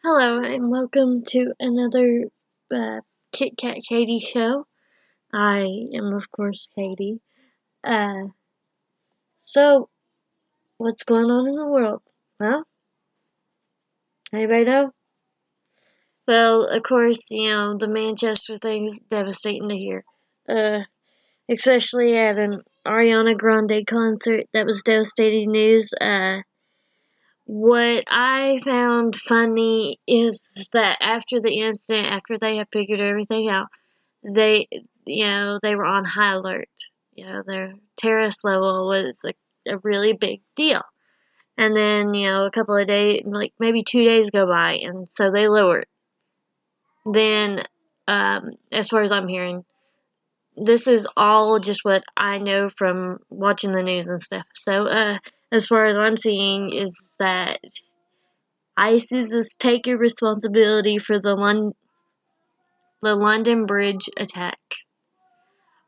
Hello, and welcome to another Kit Kat Katie show. I am, of course, Katie. Uh, so, what's going on in the world? Huh? Anybody know? Well, of course, the Manchester thing's devastating to hear. Especially at an Ariana Grande concert. That was devastating news. What I found funny is that after the incident, after they had figured everything out, they they were on high alert. Their terrorist level was a really big deal. And then, a couple of days, like maybe 2 days go by, and so they lowered. Then, as far as I'm hearing, this is all just what I know from watching the news and stuff. So, as far as I'm seeing, is that ISIS is taking responsibility for the London Bridge attack.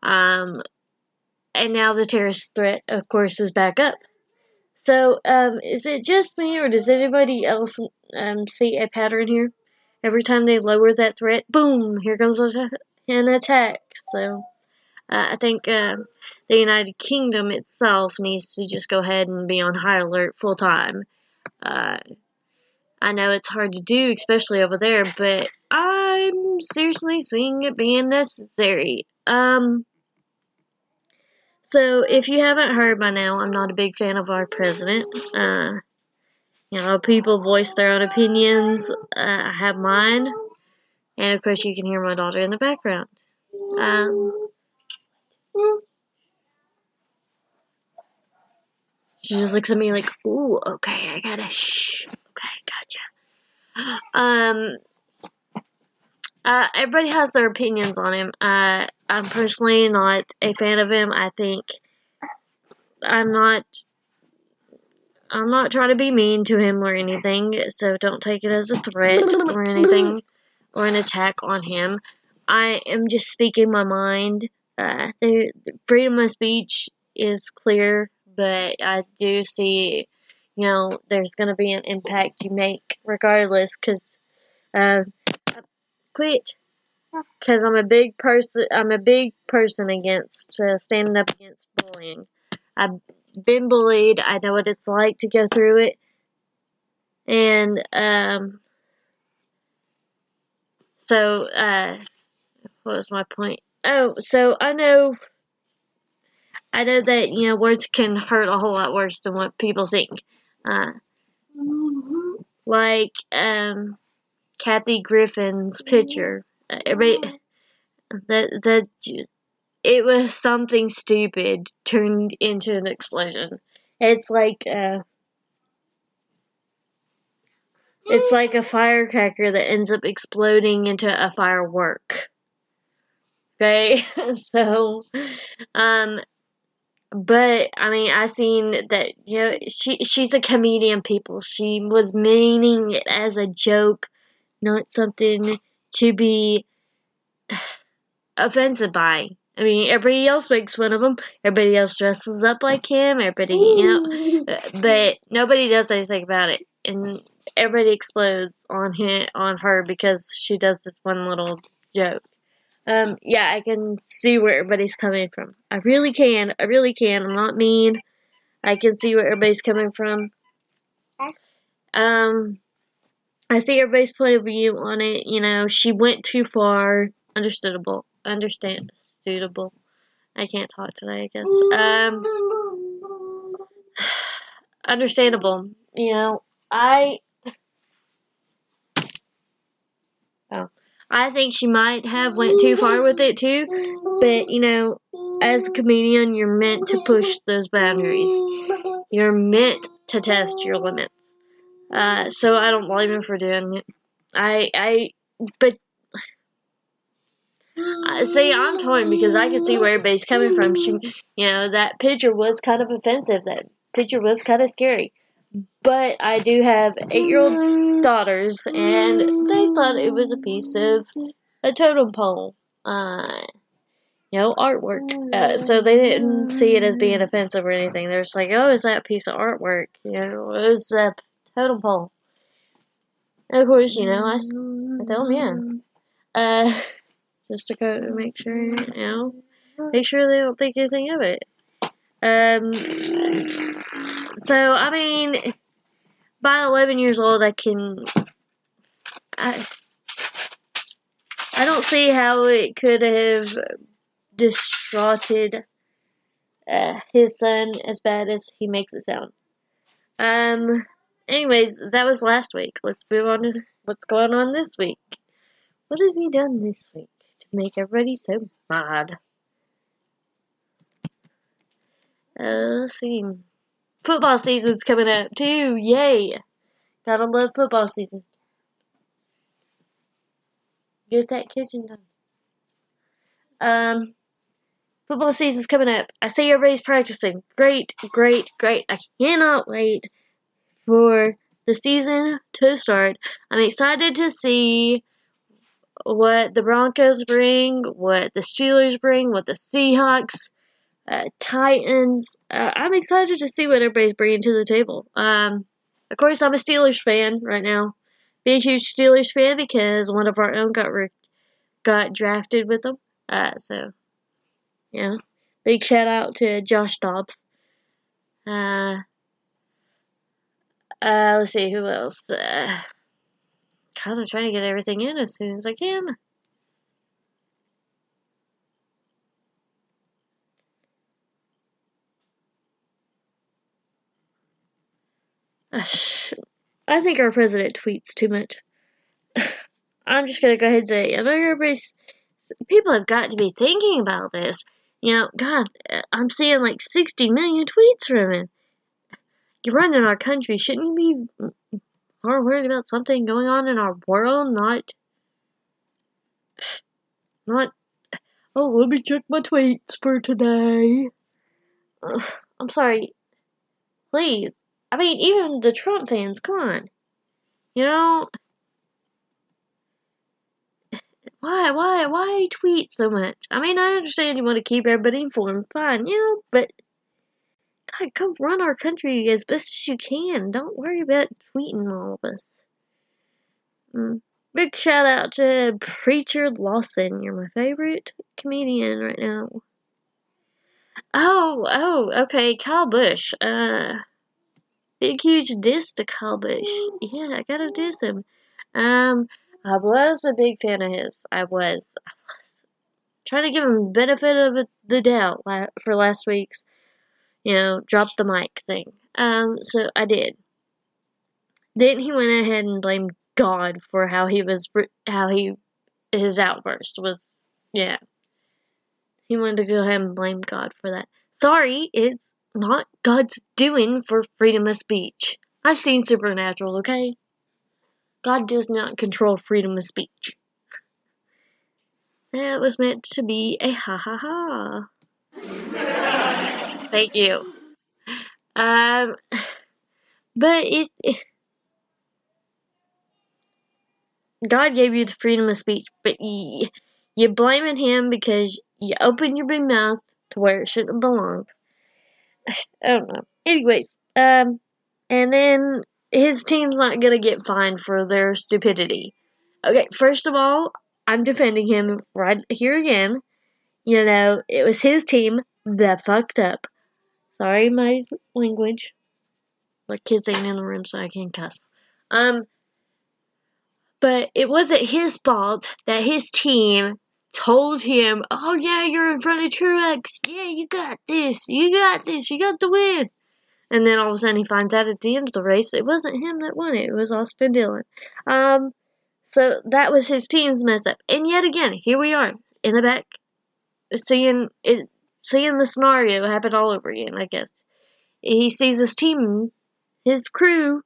And now the terrorist threat, of course, is back up. So, is it just me, or does anybody else see a pattern here? Every time they lower that threat, boom, here comes an attack. So, I think the United Kingdom itself needs to just go ahead and be on high alert full time. I know it's hard to do, especially over there, but I'm seriously seeing it being necessary. So, if you haven't heard by now, I'm not a big fan of our president. People voice their own opinions. I have mine. And, of course, you can hear my daughter in the background. She just looks at me like, ooh, okay, I gotta shh. Okay, gotcha. Everybody has their opinions on him. I'm personally not a fan of him. I think I'm not trying to be mean to him or anything, so don't take it as a threat or anything or an attack on him. I am just speaking my mind. The freedom of speech is clear, but I do see, there's going to be an impact you make regardless, because, quit. Because I'm a big person against standing up against bullying. I've been bullied. I know what it's like to go through it. And so what was my point? Oh, so I know that words can hurt a whole lot worse than what people think. Like Kathy Griffin's picture. Everybody, that it was something stupid turned into an explosion. It's like a firecracker that ends up exploding into a firework. Okay, so but I mean, I seen that she's a comedian. People, she was meaning it as a joke, not something to be offensive by. I mean, everybody else makes fun of him. Everybody else dresses up like him. Everybody, but nobody does anything about it, and everybody explodes on her because she does this one little joke. Yeah, I can see where everybody's coming from. I really can. I'm not mean. I can see where everybody's coming from. I see everybody's point of view on it. She went too far. Understandable. I can't talk today, I guess. Understandable. I think she might have went too far with it too, but as a comedian, you're meant to push those boundaries. You're meant to test your limits. So I don't blame her for doing it. But see, I'm torn because I can see where everybody's coming from. That picture was kind of offensive. That picture was kind of scary. But I do have 8-year-old daughters, and they thought it was a piece of a totem pole, artwork. So they didn't see it as being offensive or anything. They're just like, oh, is that a piece of artwork? It was a totem pole. And of course, you know, I tell them, just to go to make sure, make sure they don't think anything of it. So, I mean, by 11 years old, I don't see how it could have distraughted his son as bad as he makes it sound. Anyways, that was last week. Let's move on to what's going on this week. What has he done this week to make everybody so mad? Let's see. Football season's coming up too. Yay! Gotta love football season. Get that kitchen done. Football season's coming up. I see everybody's practicing. Great, great, great. I cannot wait for the season to start. I'm excited to see what the Broncos bring, what the Steelers bring, what the Seahawks, Titans. I'm excited to see what everybody's bringing to the table. Of course, I'm a Steelers fan right now. Be a huge Steelers fan because one of our own got drafted with them. So yeah, big shout out to Josh Dobbs. Let's see who else. Kind of trying to get everything in as soon as I can. I think our president tweets too much. I'm just gonna go ahead and say, I know people have got to be thinking about this. You know, God, I'm seeing like 60 million tweets from him. You're running our country. Shouldn't you be more worried about something going on in our world? Not, oh, let me check my tweets for today. I'm sorry. Please. I mean, even the Trump fans, come on. You know, why tweet so much? I mean, I understand you want to keep everybody informed, fine, but God, come run our country as best as you can. Don't worry about tweeting all of us. Big shout out to Preacher Lawson. You're my favorite comedian right now. Oh, okay, Kyle Busch. Big huge diss to Kyle Busch. Yeah, I gotta diss him. I was a big fan of his. I was trying to give him the benefit of the doubt for last week's, drop the mic thing. So I did. Then he went ahead and blamed God for his outburst was, yeah. He wanted to go ahead and blame God for that. Sorry, it's not God's doing for freedom of speech. I've seen Supernatural, okay? God does not control freedom of speech. That was meant to be a ha ha ha. Thank you. But God gave you the freedom of speech, but you're blaming him because you opened your big mouth to where it shouldn't have belonged. I don't know. Anyways, and then his team's not gonna get fined for their stupidity. Okay, first of all, I'm defending him right here again. It was his team that fucked up. Sorry, my language. My kids ain't in the room, so I can't cuss. But it wasn't his fault that his team told him, oh yeah, you're in front of Truex. Yeah, you got this. You got this. You got the win. And then all of a sudden he finds out at the end of the race it wasn't him that won it. It was Austin Dillon. So that was his team's mess up. And yet again, here we are in the back seeing the scenario happen all over again, I guess. He sees his team, his crew,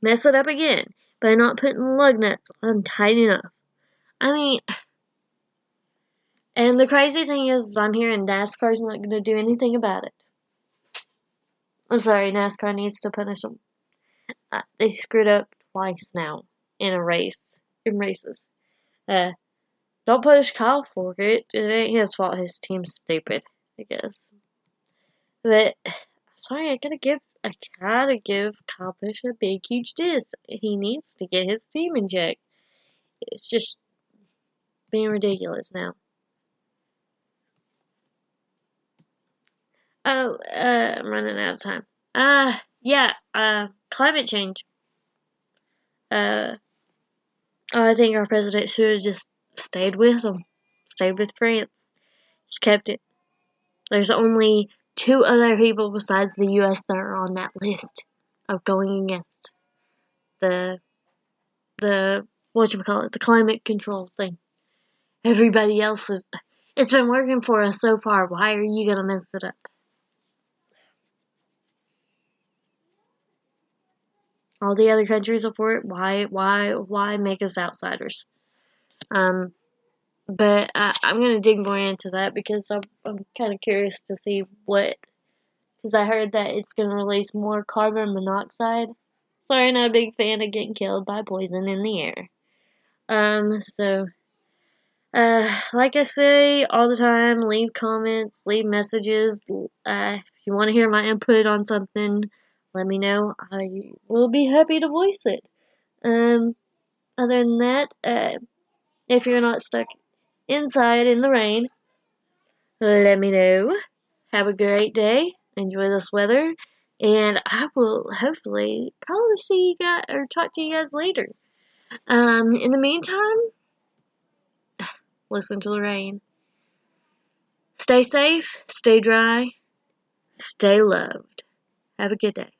mess it up again by not putting lug nuts on tight enough. I mean, and the crazy thing is I'm hearing NASCAR's not going to do anything about it. I'm sorry, NASCAR needs to punish them. They screwed up twice now in races. Don't push Kyle for it. It ain't his fault. His team's stupid, I guess. But sorry, I gotta give I gotta give Kyle Busch a big, huge diss. He needs to get his team in check. It's just being ridiculous now. Oh, I'm running out of time. Yeah, climate change. Uh, I think our president should have just stayed with them. Stayed with France. Just kept it. There's only 2 other people besides the U.S. that are on that list of going against the the climate control thing. Everybody else is. It's been working for us so far. Why are you gonna mess it up? All the other countries support it. Why make us outsiders? Um, but I'm gonna dig more into that because I'm kind of curious to see what. Because I heard that it's gonna release more carbon monoxide. Sorry, not a big fan of getting killed by poison in the air. So like I say all the time, leave comments, leave messages. If you want to hear my input on something, let me know. I will be happy to voice it. Other than that, if you're not stuck inside in the rain, let me know. Have a great day. Enjoy this weather. And I will hopefully probably see you guys or talk to you guys later. In the meantime, listen to the rain. Stay safe, stay dry, stay loved. Have a good day.